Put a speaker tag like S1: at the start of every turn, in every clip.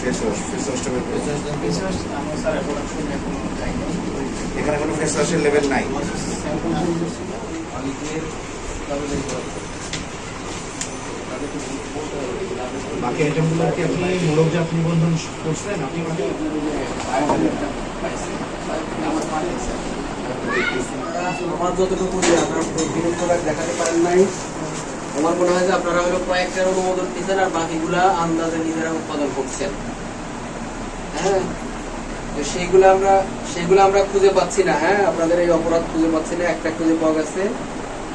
S1: Face ওয়াশটা বের করে
S2: face wash আমার স্যার প্রোডাকশন এখন যায়নি।
S1: এখানে কোনো ফেস ওয়াশের লেভেল নাই। বাকি আইটেমগুলো কি আপনি মোড়কজাত নিবন্ধন করছেন? আপনি
S3: আমার যতটুকু যে আপনার বিরোধ দেখাতে পারেন নাই, আমার মনে হয় যে আপনারা হলো কয়েকটার অনুমোদন দিচ্ছেন আর বাকিগুলা আন্দাজে নিজেরা উৎপাদন করছেন। হ্যাঁ, তো সেইগুলো আমরা খুঁজে পাচ্ছি না। হ্যাঁ, আপনাদের এই অপরাধ খুঁজে পাচ্ছি না। একটা খুঁজে পাওয়া গেছে,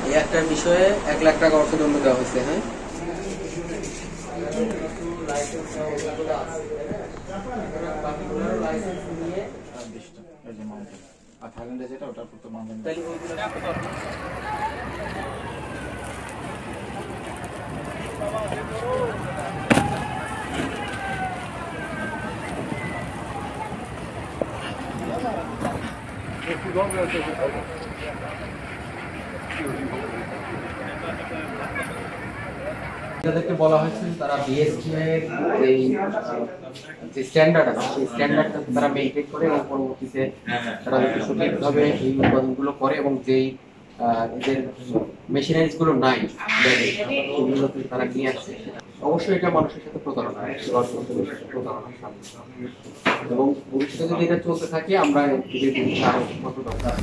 S3: এই একটার বিষয়ে 1 লাখ টাকা অর্থদণ্ড দেওয়া হয়েছে। হ্যাঁ,
S1: থাইল্যান্ডে যেটা ওটার প্রথম
S3: যাদেরকে বলা হয়েছে তারা বিএসটি এর যে স্ট্যান্ডার্ড আছে সেই স্ট্যান্ডার্ডটা তারা মেইনটেইন করে এবং পরবর্তীতে তারা যদি সঠিকভাবে এই উৎপাদনগুলো করে এবং যেই এদের মেশিনারিজ গুলো নাই সেগুলোকে তারা নিয়ে আসছে, অবশ্যই এটা মানুষের সাথে প্রতারণা এবং ভবিষ্যতে যদি এটা চলতে থাকে আমরা আরো কত দরকার।